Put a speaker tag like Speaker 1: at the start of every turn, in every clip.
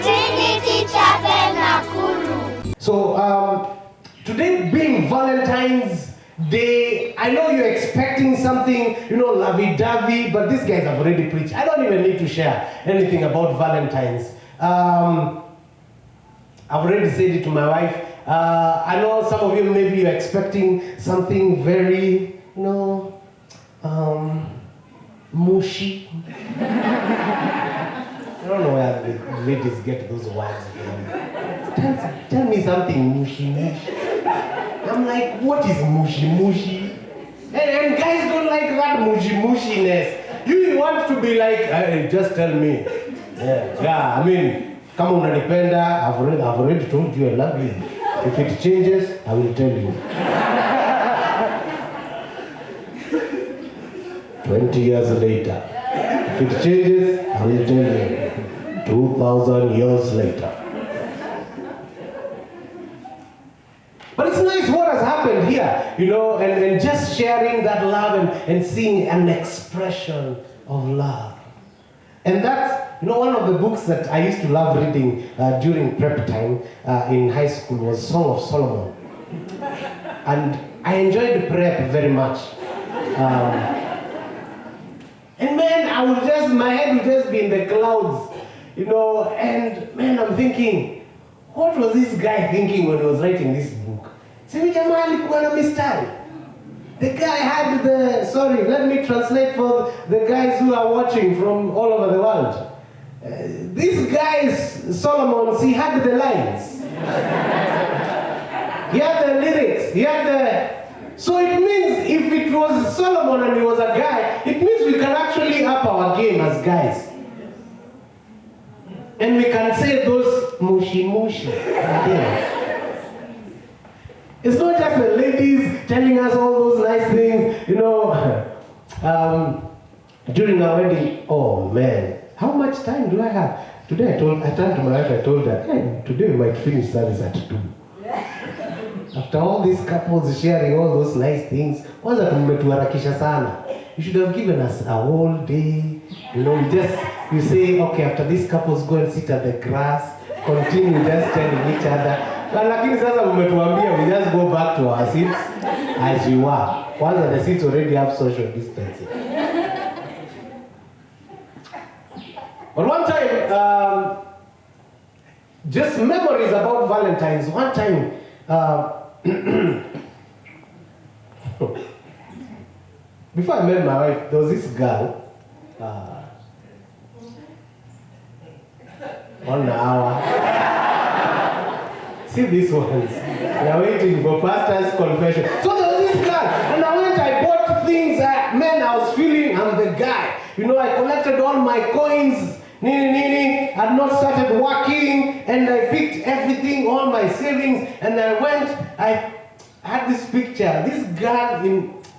Speaker 1: Trinity Chapel Nakuru.
Speaker 2: So today being Valentine's Day, I know you're expecting something, lovey-dovey, but these guys have already preached. I don't even need to share anything about Valentine's. I've already said it to my wife. I know some of you, maybe you're expecting something very, mushy. I don't know where the ladies get those words from. Tell me something mushy. I'm like, what is mushy? And guys don't like that mushiness. You want to be like, hey, just tell me. Yeah, I mean, kama unanipenda, I've already told you I love you. If it changes, I will tell you. 20 years later. If it changes, I will tell you. 2,000 years later. But it's nice what has happened here, and just sharing that love and seeing an expression of love. And that's, one of the books that I used to love reading during prep time in high school was Song of Solomon. And I enjoyed the prep very much. And man, my head would just be in the clouds, and man, I'm thinking, what was this guy thinking when he was writing this book? The guy had let me translate for the guys who are watching from all over the world. This guy, Solomon, he had the lines. He had the lyrics, so it means if it was Solomon and he was a guy, it means we can actually up our game as guys. And we can say those mushy. It's not just the ladies telling us all those nice things, during our wedding. Oh man, how much time do I have? Today I turned to my wife, I told her, hey, today we might finish service at 2. After all these couples sharing all those nice things, you should have given us a whole day. You say, okay, after these couples go and sit at the grass, continue just telling each other. Lakini sasa umetuambia we just go back to our seats as we were. Once the seats already have social distancing. But one time, just memories about Valentine's. One time, before I met my wife, there was this girl. 1 hour. See these ones. They are waiting for pastor's confession. So there was this girl, and I bought things. I was feeling I'm the guy. I collected all my coins. I had not started working, and I picked everything, all my savings, and I had this picture. This girl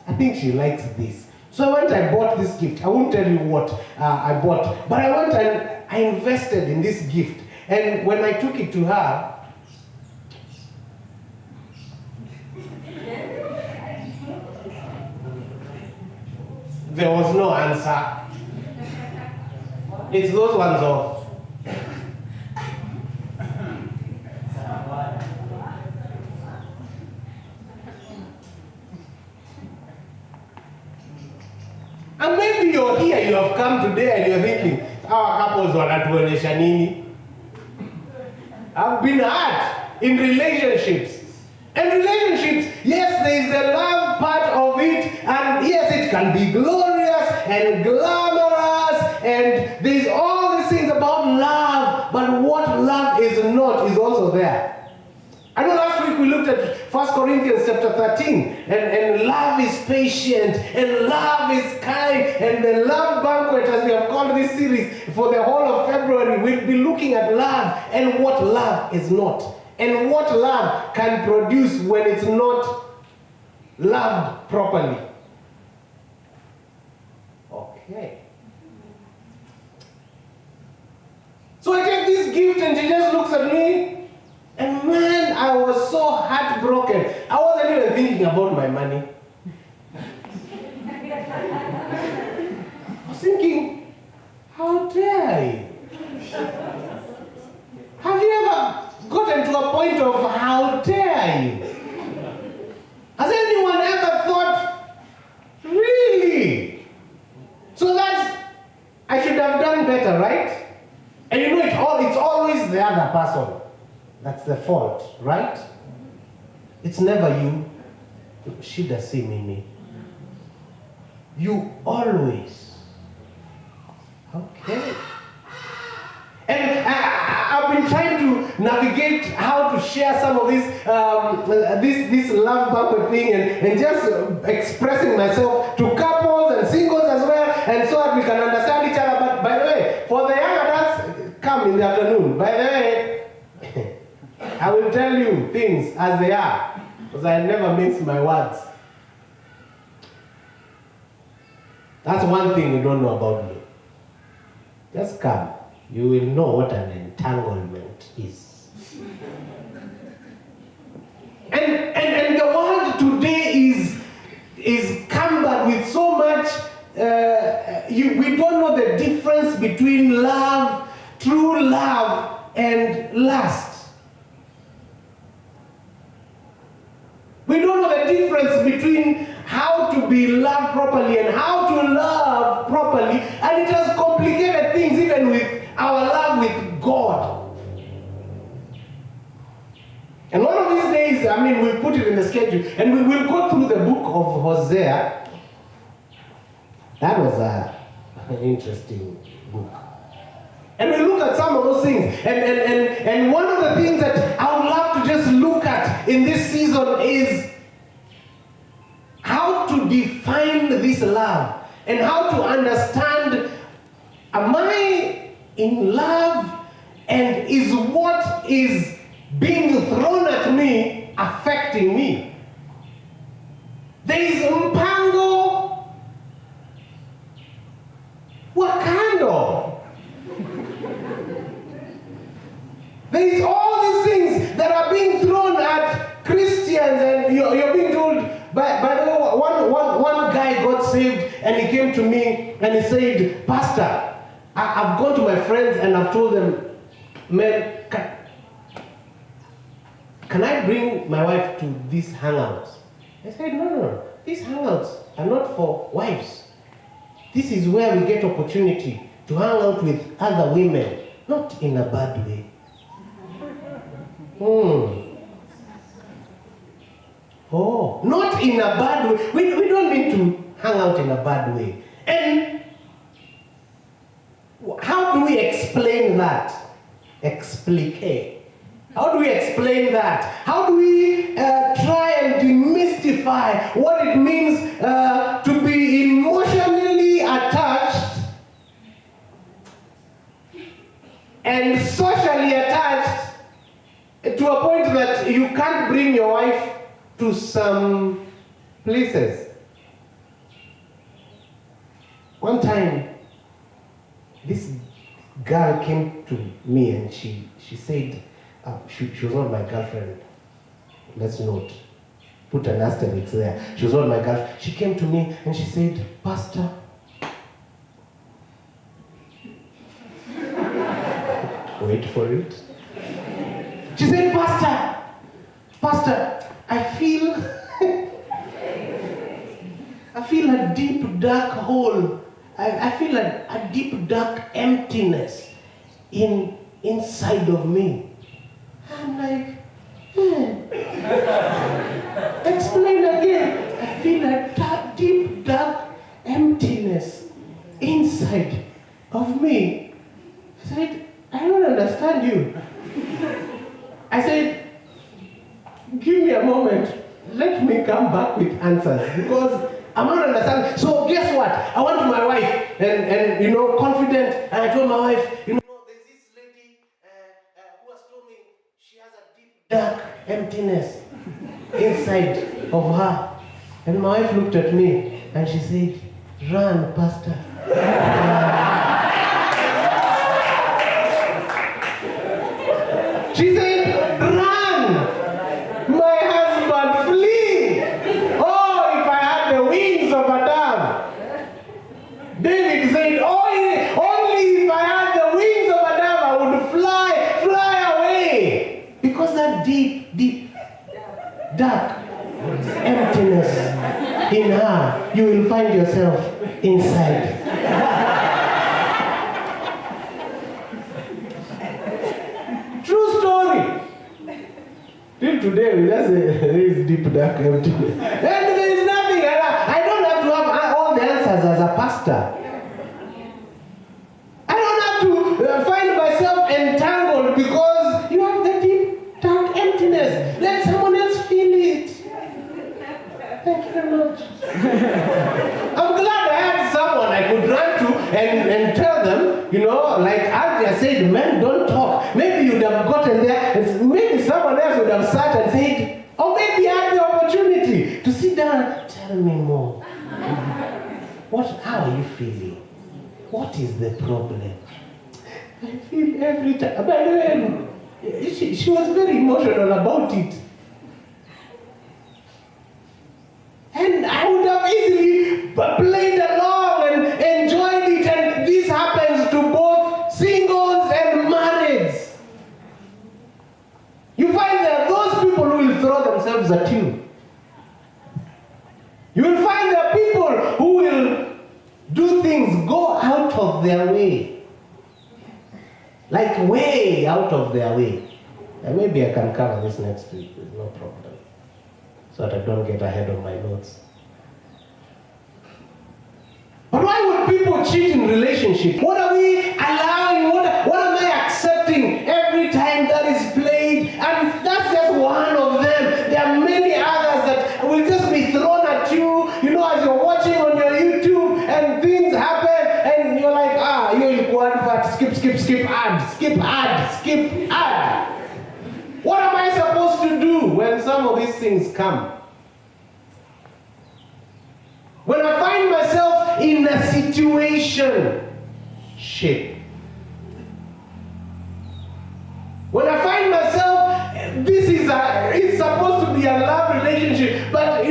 Speaker 2: I think she likes this. So I bought this gift. I won't tell you what I bought, but I went and I invested in this gift. And when I took it to her, there was no answer. It's those ones off. And maybe you're here, you have come today and you're thinking, our couples wanatuonesha nini? I've been hurt in relationships. And relationships, yes, there is a love part of it, and yes, it can be glorious and glamorous, and there's all these things about love, but what love is not is also there. I know last week we looked at 1 Corinthians chapter 13, and love is patient, and love is kind, and the love banquet, as we have called this series, for the whole of February, we'll be looking at love and what love is not, and what love can produce when it's not loved properly. Okay. So I take this gift and she just looks at me, and man, I was so heartbroken. I wasn't even thinking about my money. I was thinking, how dare you? point of how dare you? Has anyone ever thought, really? So I should have done better, right? And you know, it's always the other person that's the fault, right? It's never you. Shida si mimi. You always. Okay. And I've been trying to navigate how to share some of this love banquet thing and just expressing myself to couples and singles as well, and so that we can understand each other. But by the way, for the young adults, come in the afternoon. By the way, I will tell you things as they are, because I never mince my words. That's one thing you don't know about me. Just come. You will know what an entanglement is. And the world today is cumbered with so much. We don't know the difference between love, true love, and lust. We don't know the difference between how to be loved properly and how to love properly, and it has complicated things even with our love with God. And one of these days, we put it in the schedule, and we will go through the book of Hosea. That was an interesting book. And we look at some of those things. And one of the things that I would love to just look at in this season is how to define this love and how to understand, am I in love, and is what is being thrown at me affecting me? There is mpango wakando. There is all these things that are being thrown at Christians, and you're being told, by the way, one guy got saved, and he came to me and he said, Pastor, I've gone to my friends and I've told them, man, can I bring my wife to these hangouts? I said, no. These hangouts are not for wives. This is where we get opportunity to hang out with other women, not in a bad way. Oh, not in a bad way. We don't need to hang out in a bad way. And how do we explain that? Explique. How do we explain that? How do we try and demystify what it means to be emotionally attached and socially attached to a point that you can't bring your wife to some places? One time, this girl came to me and she said, she was not my girlfriend. Let's note. Put an asterisk there. She was not my girlfriend. She came to me and she said, Pastor, wait for it. She said, Pastor, I feel a deep, dark hole. I feel a deep, dark emptiness inside of me. I'm like, explain again. I feel a deep, dark emptiness inside of me. I said, I don't understand you. I said, give me a moment. Let me come back with answers, because I'm not understanding. So guess what? I went to my wife and confident, and I told my wife, there's this lady who has told me she has a deep, dark emptiness inside of her. And my wife looked at me and she said, run, Pastor. She said, run, my husband, flee. Oh, if I had the wings of a dove. David said, only if I had the wings of a dove, I would fly away. Because that deep dark emptiness in her, you will find yourself inside. True story. Till today, we just say, there is deep, dark emptiness. And there is nothing. I don't have to have all the answers as a pastor. I don't have to find myself entangled because you have the deep, dark emptiness. Let someone else feel it. Thank you very much. I'm glad I had someone I could run to and tell them, like Andrea said, men don't talk. Maybe you'd have gotten there, and maybe someone else would have sat and said, or maybe I had the opportunity to sit down and tell me more. How are you feeling? What is the problem? I feel every time. By the way, she was very emotional about it. And I would have easily played along and enjoyed it. And this happens to both singles and marrieds. You find there are those people who will throw themselves at you. You will find there are people who will do things, go out of their way. Like way out of their way. And maybe I can cover this next week with no problem, so that I don't get ahead of my notes. But why would people cheat in relationships? What are we allowing? What am I accepting every time that is played? And that's just one of them. There are many others that will just be thrown at you, as you're watching on your YouTube and things happen and you're like, you're one fat, skip ad. What am I supposed to do when some of these things come? When I find myself in a situation shape. When I find myself, it's supposed to be a love relationship, but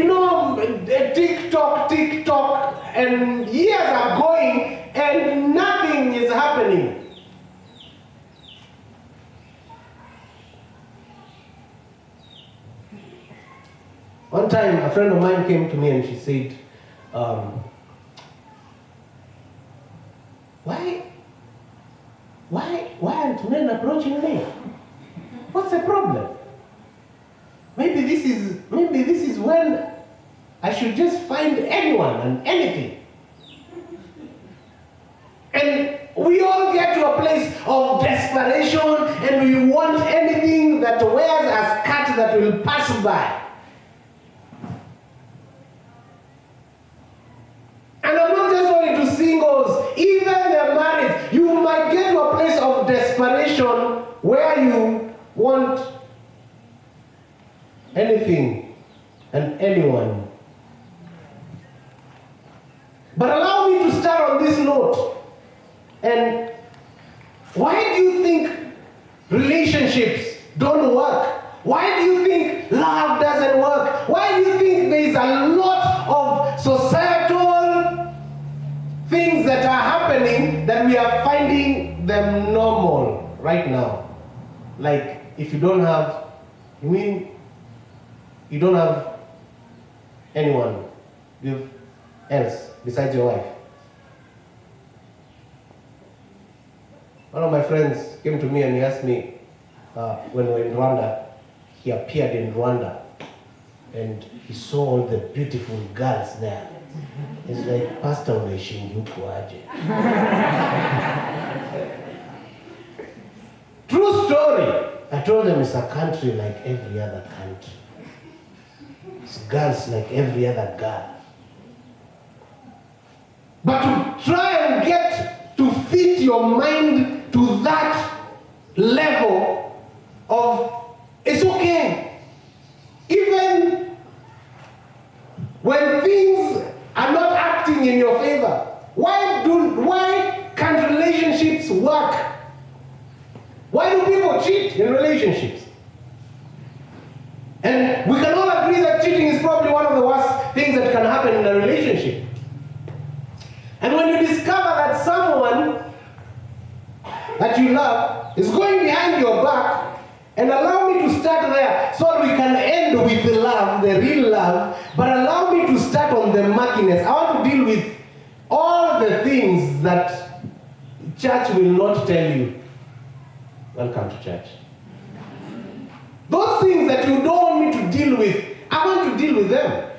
Speaker 2: TikTok, and years are going and nothing is happening. One time, a friend of mine came to me and she said, why aren't men approaching me? What's the problem? Maybe this is when I should just find anyone and anything. And we all get to a place of desperation and we want anything that wears a skirt that will pass by. And I'm not just going to singles, even the married. You might get to a place of desperation where you want anything and anyone. But allow me to start on this note. And why do you think relationships don't work? Why do you think love doesn't work? Why do you think there is a lot of societal things that are happening that we are finding them normal right now? Like, if you don't have, you don't have anyone else besides your wife. One of my friends came to me and he asked me, when we were in Rwanda, he appeared in Rwanda and he saw all the beautiful girls there. He's like, Pastor unaishi huko aje? True story. I told them it's a country like every other country. It's girls like every other girl. But to try and get to fit your mind to that level of, it's okay. Even when things are not acting in your favor, why can't relationships work? Why do people cheat in relationships? And we can all agree that cheating is probably one of the worst things that can happen in a relationship. And when you discover that someone that you love is going behind your back, and allow me to start there so we can end with love, the real love, but allow me to start on the murkiness. I want to deal with all the things that church will not tell you. Welcome to church. Those things that you don't want me to deal with, I want to deal with them.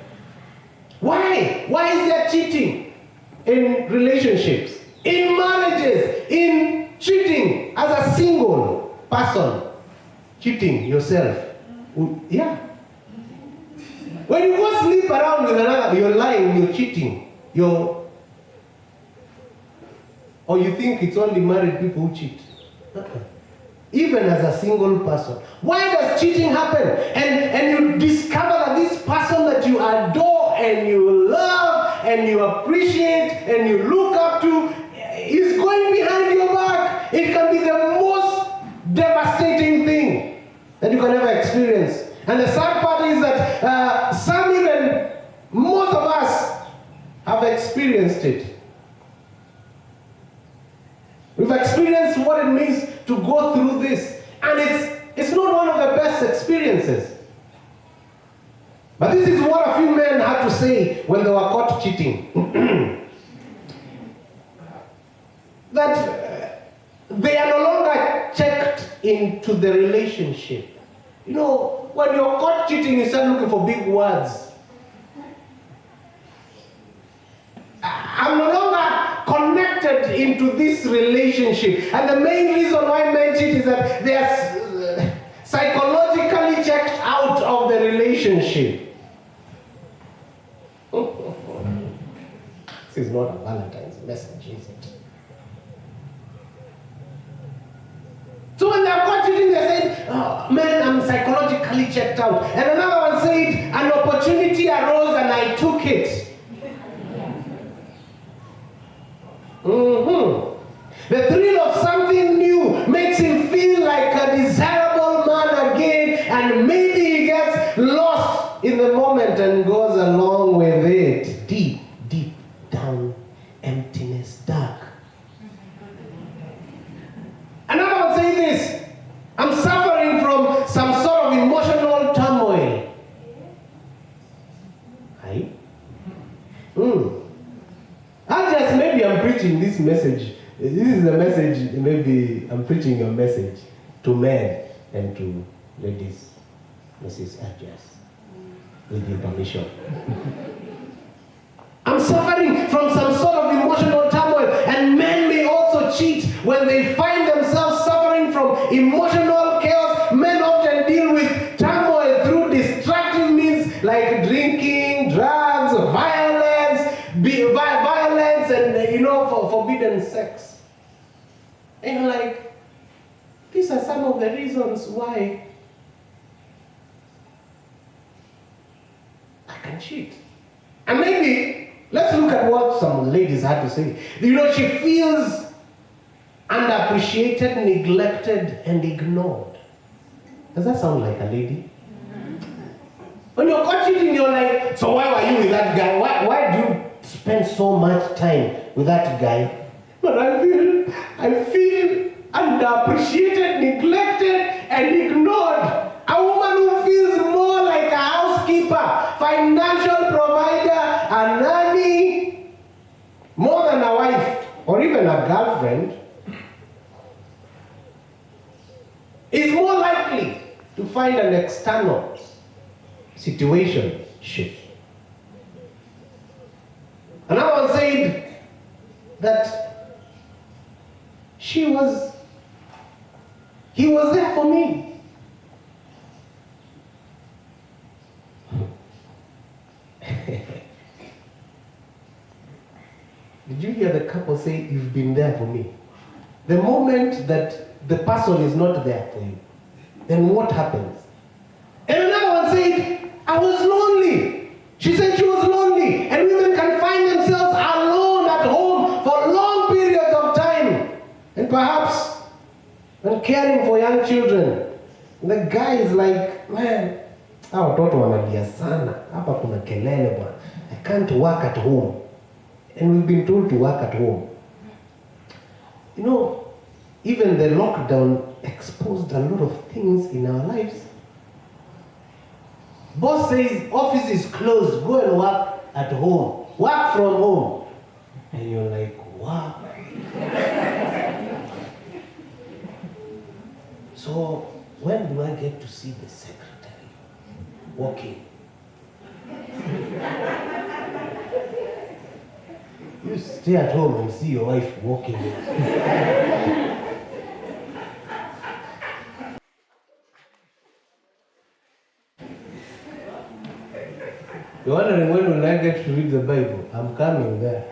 Speaker 2: Why? Why is there cheating in relationships, in marriages, in cheating as a single person? Cheating yourself. Yeah. When you go sleep around with another, you're lying, you're cheating. Or you think it's only married people who cheat. Even as a single person. Why does cheating happen? And you discover that this person that you adore and you love and you appreciate and you look up to is going behind your back. It can be the most devastating thing that you can ever experience. And the sad part is that some, even most of us, have experienced it. We've experienced what it means to go through this. And it's not one of the best experiences. But this is what a few men had to say when they were caught cheating. That they are no longer checked into the relationship. You know, when you're caught cheating, you start looking for big words. I'm no longer connected into this relationship. And the main reason why men cheat is that they are psychologically checked out of the relationship. This is not a Valentine's message, is it? So when they are caught cheating, they say, oh, man, I'm psychologically checked out. And another one said, an opportunity arose and I took it. The thrill of something new makes him feel like a desirable man again, and maybe he gets lost in the moment and goes along with it. Deep, deep down, emptiness, dark. Another one say this, I'm suffering from some sort of emotional turmoil. Right? Maybe I'm preaching this message. This is a message, maybe I'm preaching a message to men and to ladies. Mrs. Adjust, with your permission. I'm suffering from some sort of emotional turmoil, and men may also cheat when they find themselves suffering from emotional chaos. Men often deal with turmoil through destructive means like drinking, drugs, violence, and forbidden sex. And like, these are some of the reasons why I can cheat. And maybe let's look at what some ladies had to say. She feels underappreciated, neglected, and ignored. Does that sound like a lady? When you're caught cheating, you're like, so why were you with that guy? Why do you spend so much time with that guy? But I feel underappreciated, neglected, and ignored. A woman who feels more like a housekeeper, financial provider, a nanny, more than a wife, or even a girlfriend, is more likely to find an external situation shift. Another one said that he was there for me. Did you hear the couple say, you've been there for me? The moment that the person is not there for you, then what happens? And another one said, I was lonely. She said she was lonely. And women can find themselves alone at home for long periods of time. And perhaps when caring for young children, the guy is like, man, hawa watoto wanalia sana. Hapa kuna kelele bwana. I can't work at home. And we've been told to work at home. Even the lockdown exposed a lot of things in our lives. Boss says office is closed, go and work at home. Work from home. And you're like, wow. So when do I get to see the secretary walking? You stay at home and see your wife walking. You're wondering when will I get to read the Bible? I'm coming there.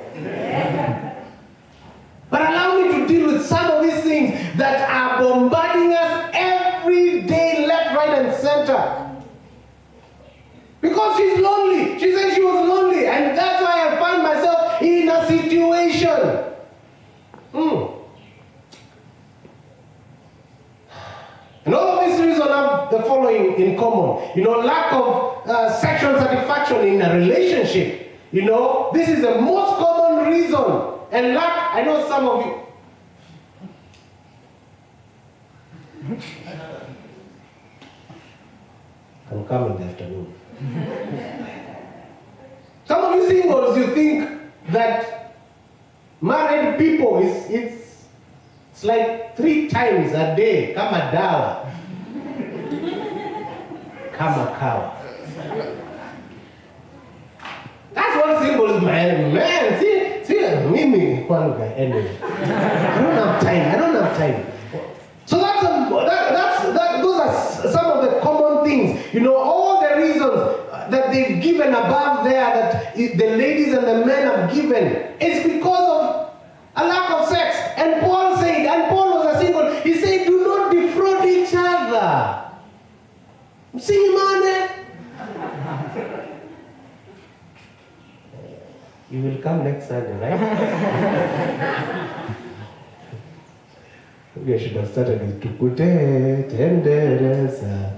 Speaker 2: But allow me to deal with some of these things that are bombarding us every day, left, right, and center. Because she's lonely. She said she was lonely. And that's why I find myself in a situation. And all of these reasons have the following in common. Lack of sexual satisfaction in a relationship. This is the most common reason. And lack, I know some of you. I'm coming this afternoon. Some of you singles, you think that married people it's like 3 times a day. Kama dawa. Kama kawa. That's what singles, man. See, mimi kwanza anyway. I don't have time. So those are some of the common things. All the reasons that they've given above there, that the ladies and the men have given, is because of a lack of sex. And Paul was a single, he said, do not defraud each other. See, man. You will come next Sunday, right? Maybe I should have started with Tukute, Tendereza.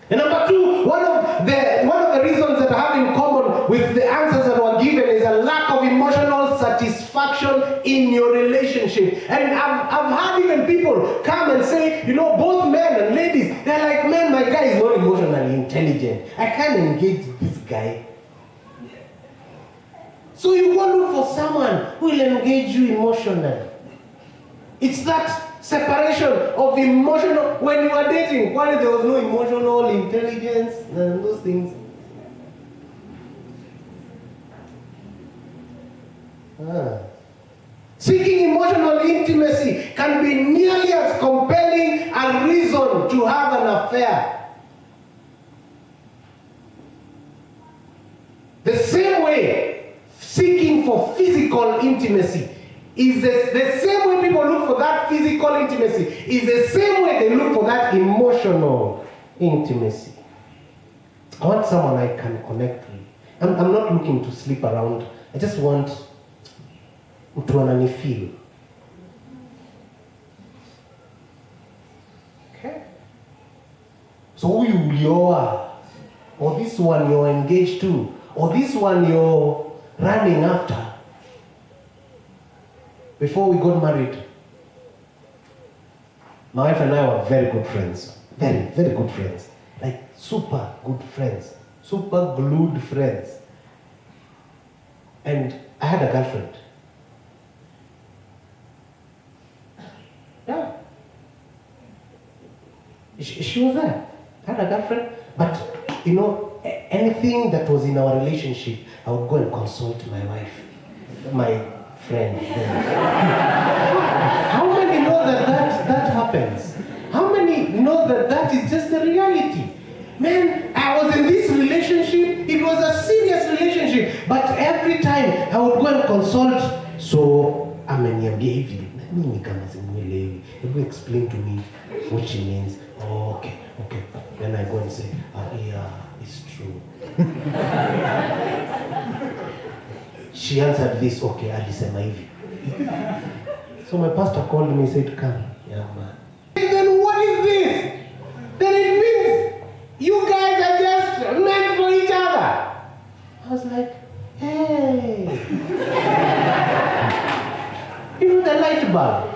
Speaker 2: And number 2, one of the reasons that I have in common with the answers that were given is a lack of emotional satisfaction in your relationship. And I've had even people come and say, both men and ladies, they're like, man, my guy is not emotionally intelligent. I can't engage this guy. So you go look for someone who will engage you emotionally. It's that separation of emotional. When you were dating, why there was no emotional intelligence and those things? Seeking emotional intimacy can be nearly as compelling a reason to have an affair. The same way seeking for physical intimacy is the same way people look for that physical intimacy is the same way they look for that emotional intimacy. I want someone I can connect with. I'm not looking to sleep around. I just want to feel. Okay? So who you are, or this one you're engaged to, or this one you're running after. Before we got married, my wife and I were very good friends. Very, very good friends. Like super good friends. Super glued friends. And I had a girlfriend. Yeah. She was there. I had a girlfriend. But, anything that was in our relationship, I would go and consult my wife, my friend. How many know that happens? How many know that is just the reality? Man, I was in this relationship. It was a serious relationship. But every time I would go and consult. So, ameniambia hivi. Nini kama simuelewi? Hebu explain to me what she means. Oh, okay. Then I go and say, yeah, it's true. She answered this, okay, alisema hivi. So my pastor called me and said, come, young man. And then what is this? Then it means you guys are just meant for each other. I was like, hey. The light bulb.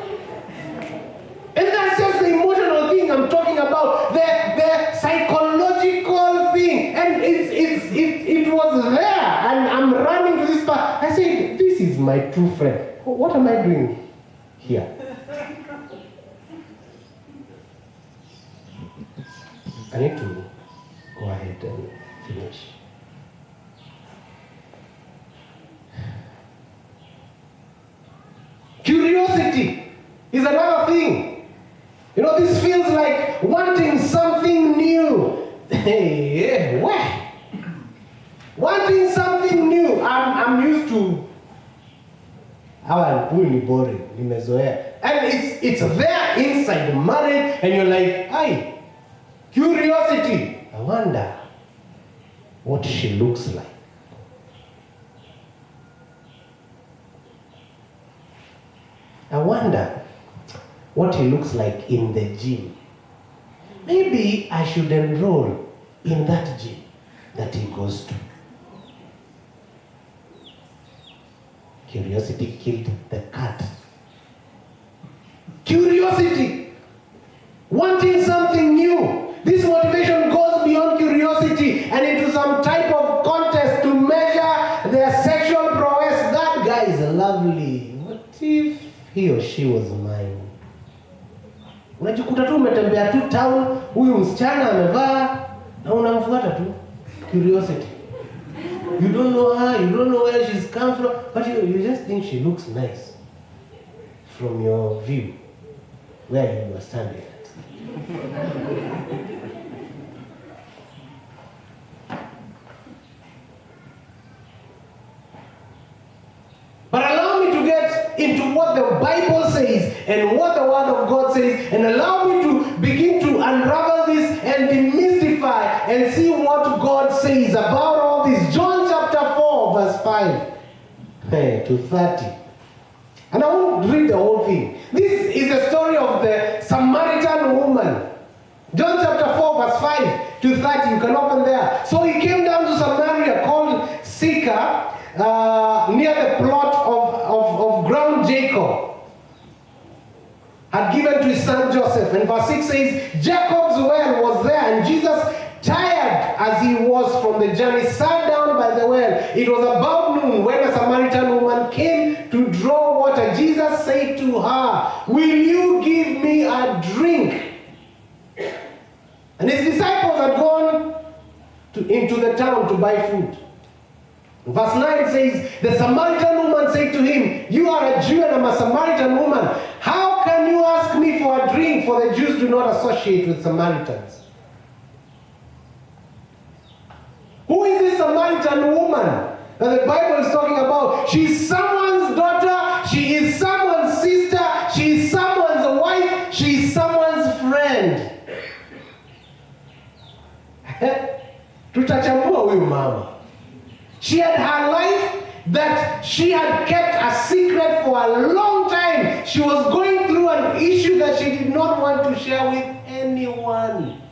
Speaker 2: And that's just the emotional thing I'm talking about. The psychology my true friend. What am I doing here? I need to go ahead and finish. Curiosity is another thing. You know, this feels like wanting something new. Hey, what? Wanting something new. I'm used to how really boring. And it's there inside the marriage, and you're like, hey, curiosity. I wonder what she looks like. I wonder what he looks like in the gym. Maybe I should enroll in that gym that he goes to. Curiosity killed the cat. Curiosity. Wanting something new. This motivation goes beyond curiosity and into some type of contest to measure their sexual prowess. That guy is lovely. What if he or she was mine? Unajikuta tu umetembea tu town, huyu msichana amevaa na unamfuata tu. Curiosity. You don't know her, you don't know where she's come from, but you just think she looks nice from your view, where you are standing at. But allow me to get into what the Bible says and what the Word of God says, and allow me to begin to unravel this and demystify and see what God says about all this. John chapter 4, verse 5 to 30. And I won't read the whole thing. This is the story of the Samaritan woman. John chapter 4, verse 5 to 30. You can open there. So he came down to Samaria called Sychar, near the plot of ground Jacob had given to his son Joseph. And verse 6 says, Jacob's well was there, and Jesus, tired as he was from the journey, sat down by the well. It was about noon when a Samaritan woman came to draw water. Jesus said to her, will you give me a drink? And his disciples had gone into the town to buy food. Verse 9 says, the Samaritan woman said to him, you are a Jew and I'm a Samaritan woman. How can you ask me for a drink? For the Jews do not associate with Samaritans. Who is this Samaritan woman that the Bible is talking about? She's someone's daughter, she is someone's sister, she is someone's wife, she is someone's friend. Tutachambua huyu mama. She had her life that she had kept a secret for a long time. She was going through an issue that she did not want to share with anyone.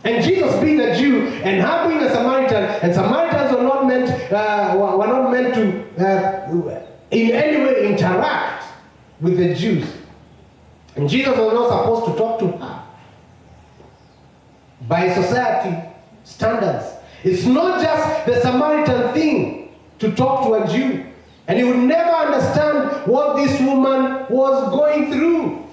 Speaker 2: And Jesus being a Jew and her being a Samaritan, and Samaritans were not meant to in any way interact with the Jews. And Jesus was not supposed to talk to her. By society standards. It's not just the Samaritan thing to talk to a Jew. And he would never understand what this woman was going through.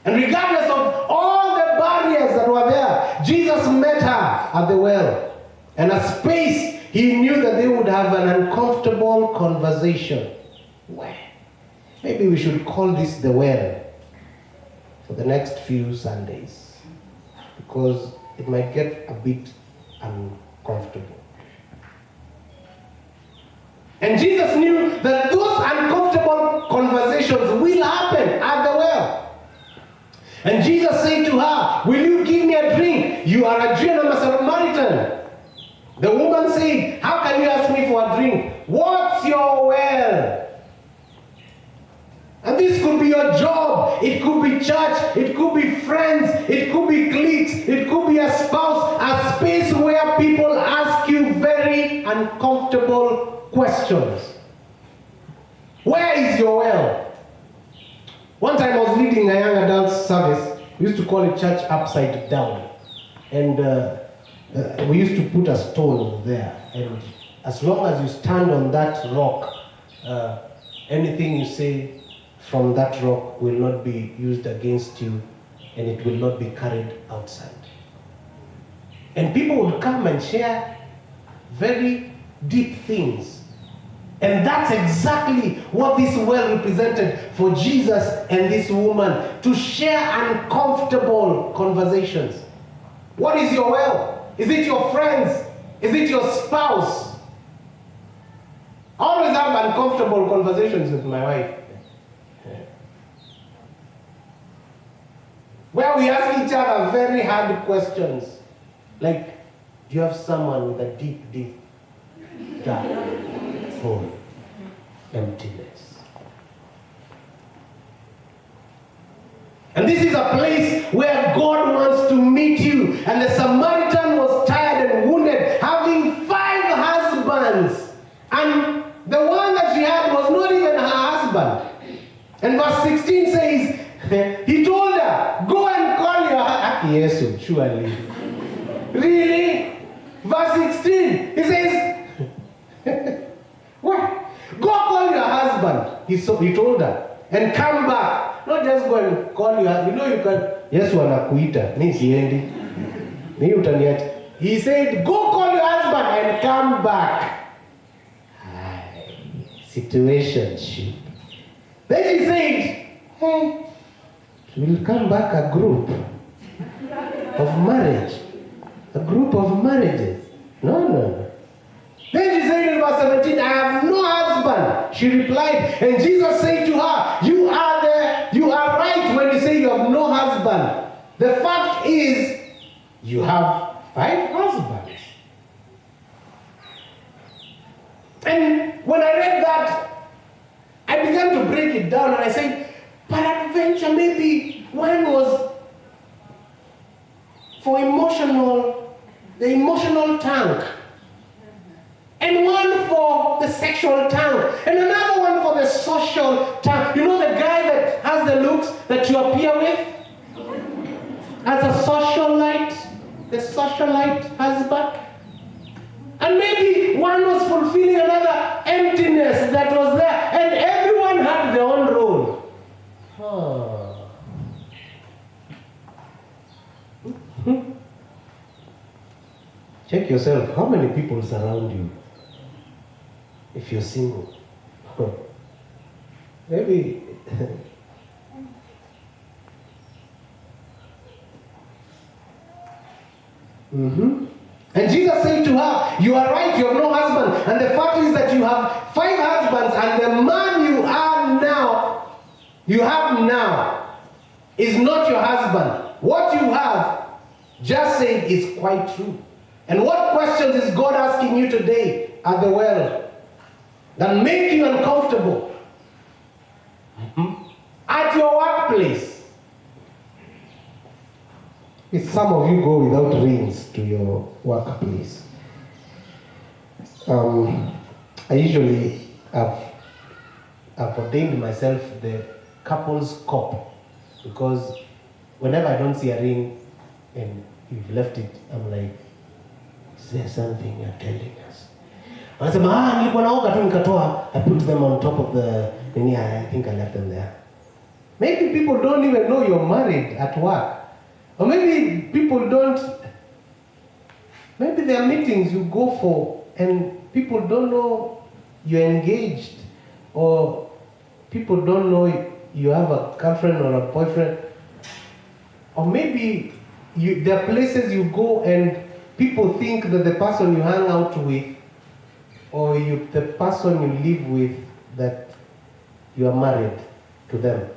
Speaker 2: And regardless of all the barriers that were there, Jesus met her at the well. And a space he knew that they would have an uncomfortable conversation. Well, maybe we should call this the well for the next few Sundays. Because it might get a bit uncomfortable. And Jesus knew that those uncomfortable conversations will happen at the well. And Jesus said to her, will you give me a drink? You are a Jew and I'm a Samaritan. The woman said, how can you ask me for a drink? What's your well? And this could be your job, it could be church, it could be friends, it could be cliques, it could be a spouse, a space where people ask you very uncomfortable questions. Where is your well? One time I was leading a young adult service. We used to call it church upside down. And We used to put a stone there, and as long as you stand on that rock, anything you say from that rock will not be used against you, and it will not be carried outside. And people would come and share very deep things. And that's exactly what this well represented for Jesus and this woman, to share uncomfortable conversations. What is your well? Is it your friends? Is it your spouse? I always have uncomfortable conversations with my wife, where we ask each other very hard questions. Like, do you have someone with a deep, deep, dark, full emptiness? And this is a place where God wants to meet you. And the Samaritan was tired and wounded, having 5 husbands. And the one that she had was not even her husband. And verse 16 says, he told her, go and call your husband. Yes, surely. Really? Verse 16, he says, what? Go call your husband. He told her, and come back. Not just go and call your husband. You know you can. Yes, wanakuita. Ni siendi. Ni utaniacha. He said, go call your husband and come back. Situationship. Then she said, hey, we'll come back a group of marriage. A group of marriages. No. Then she said in verse 17, I have no husband. She replied, and Jesus said to her, you are right when you say you have no husband. The fact is, you have 5 husbands. And when I read that, I began to break it down, and I said, peradventure, maybe one was for the emotional tank, and one for the sexual tank, and another one for the social tank. You know the guy that has the looks that you appear with as a socialite, the socialite husband. And maybe one was fulfilling another emptiness that was there, and everyone had their own role. Check yourself. How many people surround you? If you're single, maybe And Jesus said to her, you are right, you have no husband. And the fact is that you have 5 husbands, and the man you have now is not your husband. What you have just said is quite true. And what questions is God asking you today at the well that make you uncomfortable? At your workplace. If some of you go without rings to your workplace. I usually have ordained myself the couple's cop, because whenever I don't see a ring and you've left it, I'm like, is there something you're telling us? Wanasema, nilikuwa naoga tu nikatoa, I put them on top of the, I think I left them there. Maybe people don't even know you're married at work. Or maybe people don't, maybe there are meetings you go for and people don't know you're engaged, or people don't know you have a girlfriend or a boyfriend. Or maybe there are places you go and people think that the person you hang out with, or the person you live with, that you are married to them.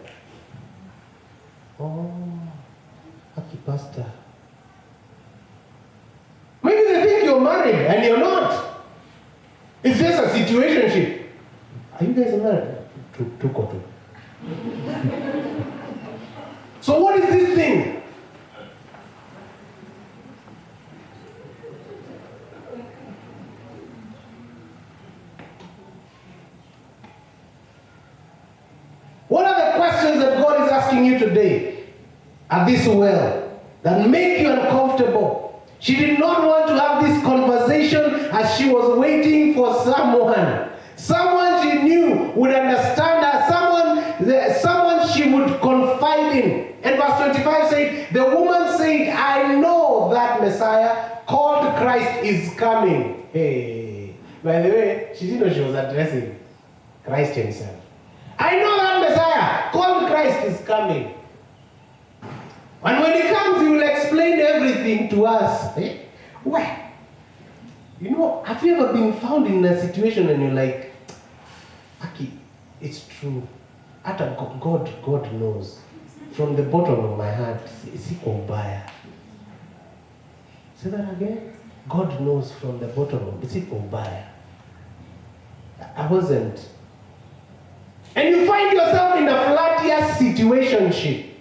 Speaker 2: Oh, happy pastor. Maybe they think you're married and you're not. It's just a situationship. Are you guys married? Two. So what is this thing? What are the questions that God is asking you today at this well that make you uncomfortable? She did not want to have this conversation as she was waiting for someone. Someone she knew would understand her, someone she would confide in. And verse 25 said, the woman said, I know that Messiah called Christ is coming. Hey, by the way, she didn't know she was addressing Christ himself. I know that Messiah called Christ is coming. And when he comes, he will explain everything to us. Eh? Why? You know, have you ever been found in a situation and you're like, Aki, it's true. God knows. From the bottom of my heart, siko mbaya. Say that again. God knows from the bottom of siko mbaya. I wasn't. And you find yourself in a flirtious situationship.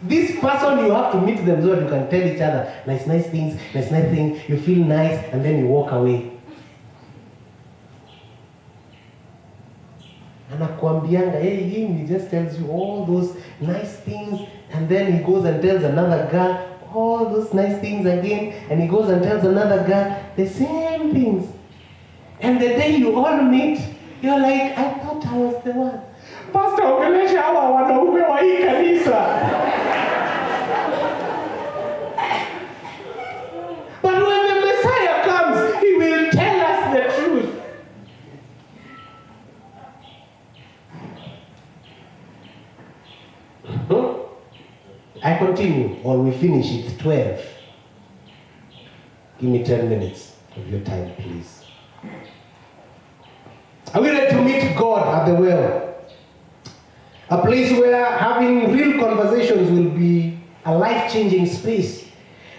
Speaker 2: This person, you have to meet them so that you can tell each other nice things, you feel nice, and then you walk away. Anakuambianga, hey, he just tells you all those nice things, and then he goes and tells another girl all those nice things again, and he goes and tells another girl the same things. And the day you all meet, you're like, I thought I was the one. Pastor, ongelesha hawa wanaume wa hii kanisa. But when the Messiah comes, he will tell us the truth. I continue, or we finish it 12. Give me 10 minutes of your time, please. Are we ready to meet God at the well? A place where having real conversations will be a life-changing space.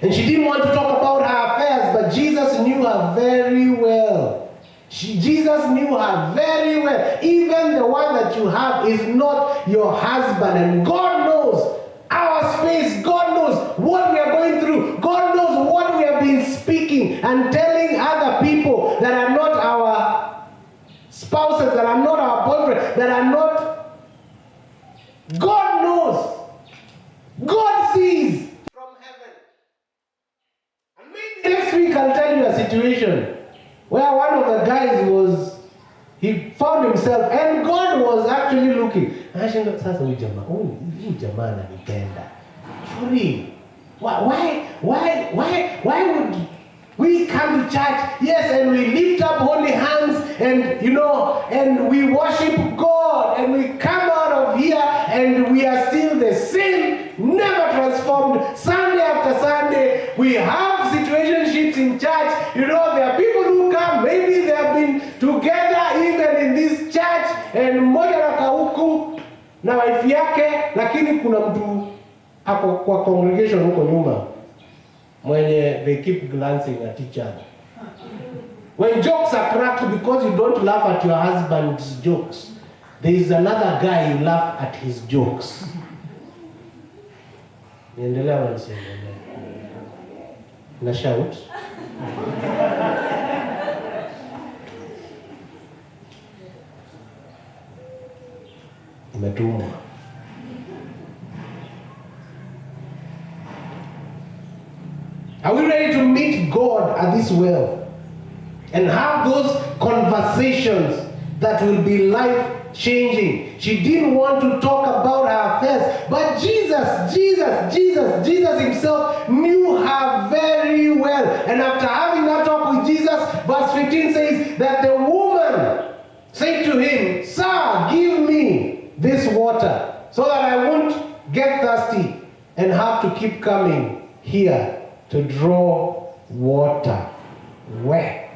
Speaker 2: And she didn't want to talk about her affairs, but Jesus knew her very well. Jesus knew her very well. Even the one that you have is not your husband. And God knows our space. God knows what we are going through. God knows what we have been speaking and telling other people that are not our spouses, that are not our boyfriends, that are not. God knows. God sees from heaven. And maybe next week I'll tell you a situation where one of the guys he found himself, and God was actually looking. Sasa huyu jamaa ananipenda. For real. Why would we come to church? Yes, and we lift up holy hands, and and we worship God, and we come out of here, and we are still the same, never transformed. Sunday after Sunday, we have situationships in church. There are people who come, maybe they have been together even in this church, and mmoja anakaa huku na wife yake, lakini kuna mtu ako kwa congregation huko nyuma mwenye they keep glancing at each other. When jokes are cracked because you don't laugh at your husband's jokes, there is another guy you laugh at his jokes. Niendelea wanisiendelea. Na shout. Umetumwa. Are we ready to meet God at this well and have those conversations that will be life-changing? She didn't want to talk about her affairs, but Jesus himself knew her very well. And after having that talk with Jesus, verse 15 says that the woman said to him, "Sir, give me this water so that I won't get thirsty and have to keep coming here to draw water." Where?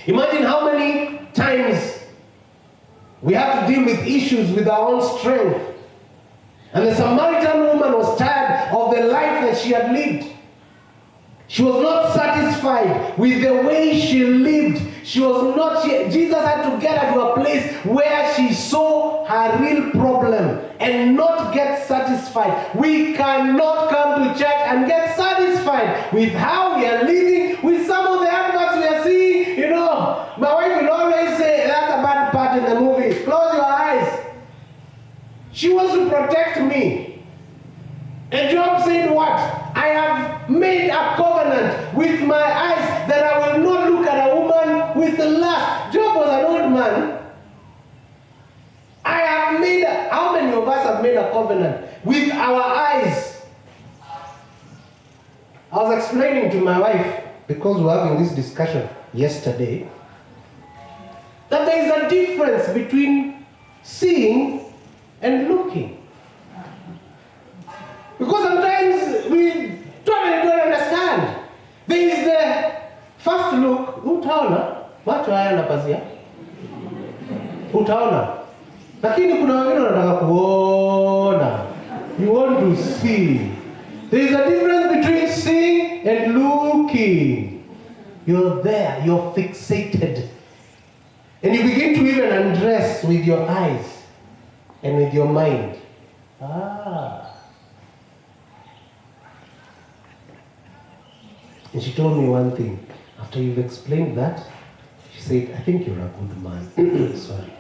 Speaker 2: Imagine how many times we have to deal with issues with our own strength. And the Samaritan woman was tired of the life that she had lived. She was not satisfied with the way she lived. Jesus had to get her to a place where she saw her real problem and not get satisfied. We cannot come to church and get satisfied with how we are living, with some of the adverts we are seeing. My wife will always say, that's a bad part in the movie. Close your eyes. She wants to protect me. And Job said what? I have made a covenant with my eyes that I will not look at a woman with lust. Job was an old man. How many of us have made a covenant with our eyes? I was explaining to my wife, because we were having this discussion yesterday, that there is a difference between seeing and looking. Because sometimes we totally don't understand. There is the first look. Utaona, macho haya na pazia. Utaona. Lakini kuna wengine wanataka kuona. You want to see. There is a difference between seeing and looking. You're there, you're fixated. And you begin to even undress with your eyes and with your mind. And she told me one thing. After you've explained that, she said, I think you're a good man. Sorry.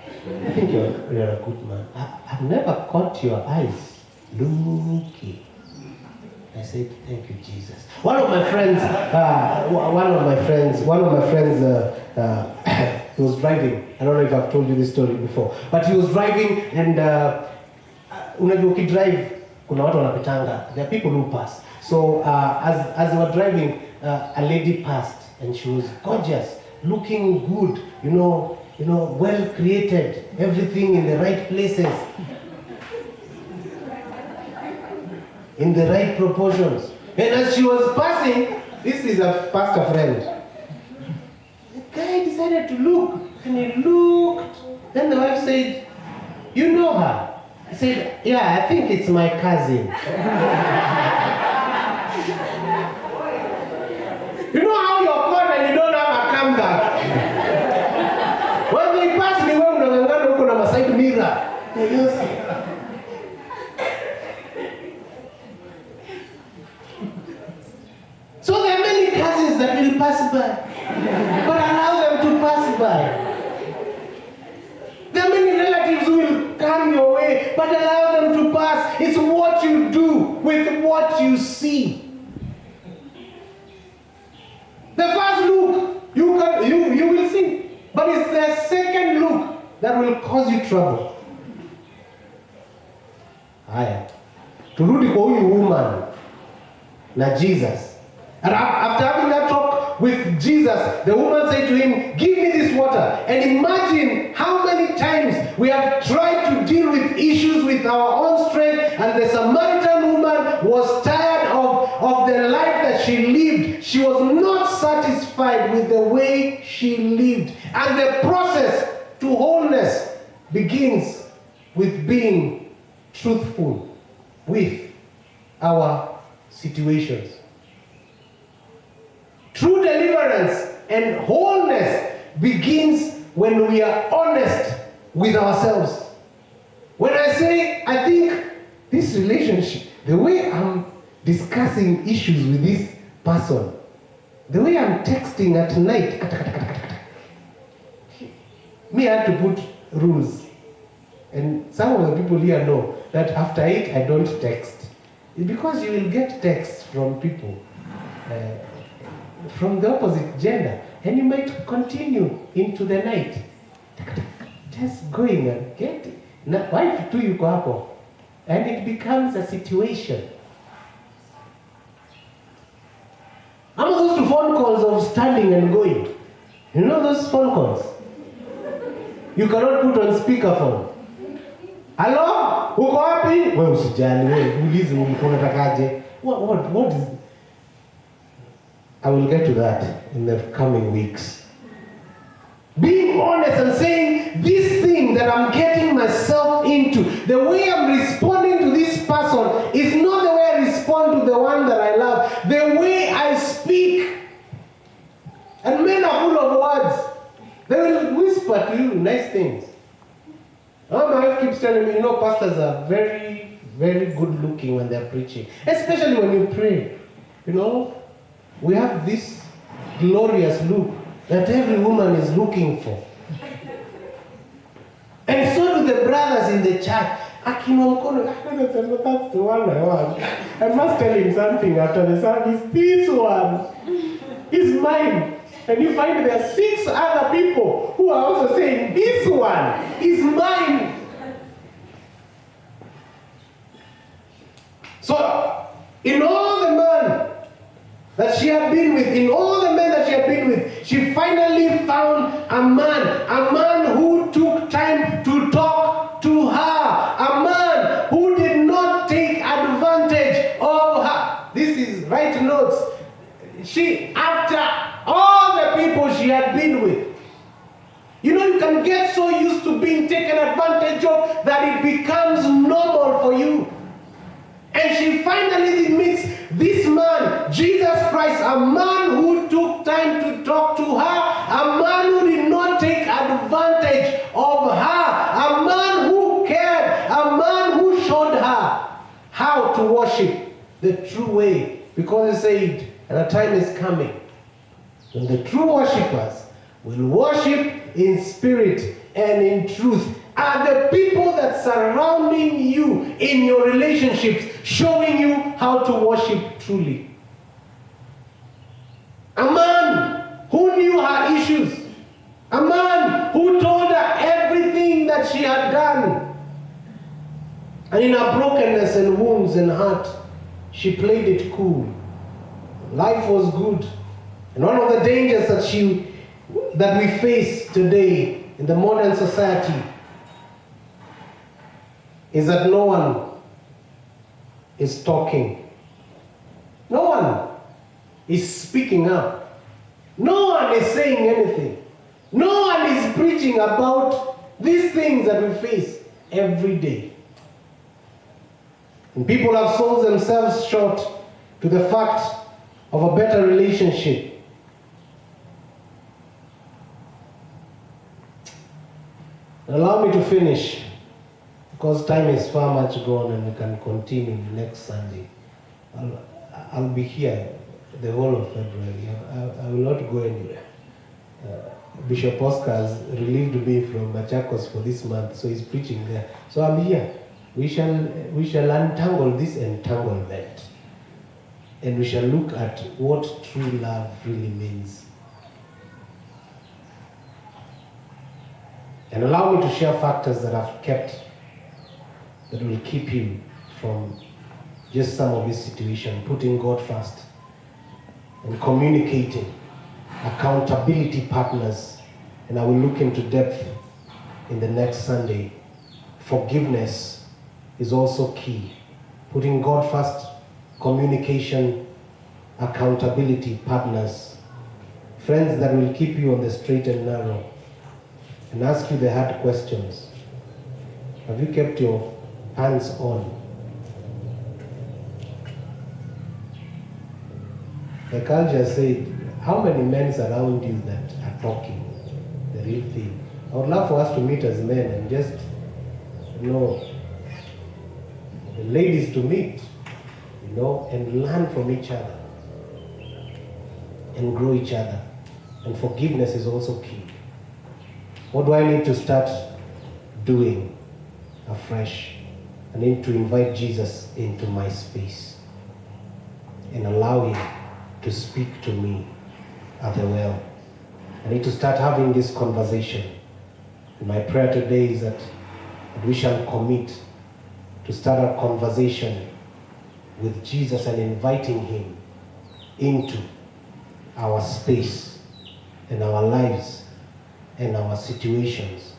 Speaker 2: I think you're a good man. I've never caught your eyes looking. I said, thank you, Jesus. One of my friends, he was driving. I don't know if I've told you this story before. But he was driving and unajua ukidrive, kuna watu wanapitanga. There are people who pass. So as they were driving, a lady passed and she was gorgeous, looking good, you know, well created, everything in the right places, in the right proportions. And as she was passing, this is a pastor friend. The guy decided to look, and he looked. Then the wife said, you know her? He said, yeah, I think it's my cousin. You know how you're caught and you don't have a comeback? When they pass me, when unangangana huko na side mirror. So there are many cousins that will pass by. But allow them to pass by. There are many relatives who will come your way, but allow them to pass. It's what you do with what you see. The first look, you will see. But it's the second look that will cause you trouble. Haya. Turudi kwa huyu woman na Jesus. And after having that talk with Jesus, the woman said to him, give me this water. And imagine how many times we have tried to deal with issues with our own strength, and the Samaritan woman was tired of the life that she lived. She was not satisfied with the way she lived. And the process to wholeness begins with being truthful with our situations. True deliverance and wholeness begins when we are honest with ourselves. When I say, I think this relationship, the way I'm discussing issues with this person, the way I'm texting at night, me, I had to put rules. And some of the people here know that after 8, I don't text. It's because you will get texts from people from the opposite gender, and you might continue into the night. Just going and get it. Na wife tu yuko hapo. And it becomes a situation. I'm those to phone calls of standing and going. You know those phone calls? You cannot put on speakerphone. Hello? Uko wapi? Wewe usijali, wewe ulize ulikuwa unatakaje. What is? I will get to that in the coming weeks. Being honest and saying, this thing that I'm getting myself into, the way I'm responding to this person is not the way I respond to the one that I love. The way I speak. And men are full of words. They will whisper to you nice things. My wife keeps telling me, pastors are very, very good looking when they're preaching. Especially when you pray. We have this glorious look that every woman is looking for. And so do the brothers in the church. Akinwa mkono, that's the one I want. I must tell him something after the service. This one is mine. And you find there are 6 other people who are also saying, this one is mine. So, in all the men that she had been with, she finally found a man who took time to talk to her, a man who did not take advantage of her. This is right notes. After all the people she had been with, you can get so used to being taken advantage of that it becomes normal for you. And she finally meets this man, Jesus Christ, a man who took time to talk to her, a man who did not take advantage of her, a man who cared, a man who showed her how to worship the true way. Because he said, and a time is coming when the true worshippers will worship in spirit and in truth. Are the people that surrounding you in your relationships showing you how to worship truly? A man who knew her issues. A man who told her everything that she had done. And in her brokenness and wounds and hurt, she played it cool. Life was good. And one of the dangers that we face today in the modern society is that no one is talking. No one is speaking up. No one is saying anything. No one is preaching about these things that we face every day. And people have sold themselves short to the fact of a better relationship. Allow me to finish, because time is far much gone and we can continue next Sunday. I'll be here the whole of February. I will not go anywhere. Bishop Oscar has relieved me from Machakos for this month, so he's preaching there. So I'm here. We shall untangle this entanglement, and we shall look at what true love really means. And allow me to share factors that will keep you from just some of this situation, putting God first and communicating, accountability partners, and I will look into depth in the next Sunday. Forgiveness is also key. Putting God first, communication, accountability partners, friends that will keep you on the straight and narrow and ask you the hard questions. Have you kept your hands on? The culture said, how many men around you that are talking the real thing? I would love for us to meet as men and just, the ladies to meet, and learn from each other and grow each other. And forgiveness is also key. What do I need to start doing afresh? I need to invite Jesus into my space and allow him to speak to me at the well. I need to start having this conversation. And my prayer today is that we shall commit to start a conversation with Jesus and inviting him into our space and our lives and our situations,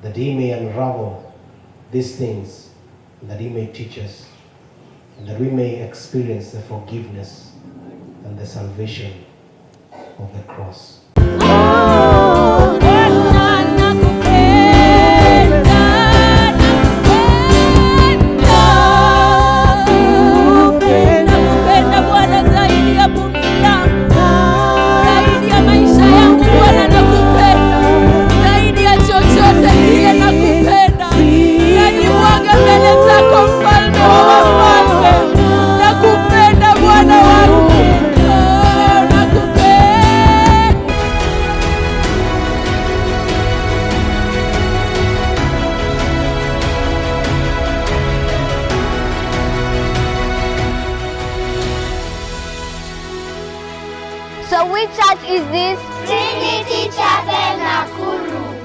Speaker 2: that he may unravel these things, and that he may teach us, and that we may experience the forgiveness and the salvation of the cross.
Speaker 1: So which church is this?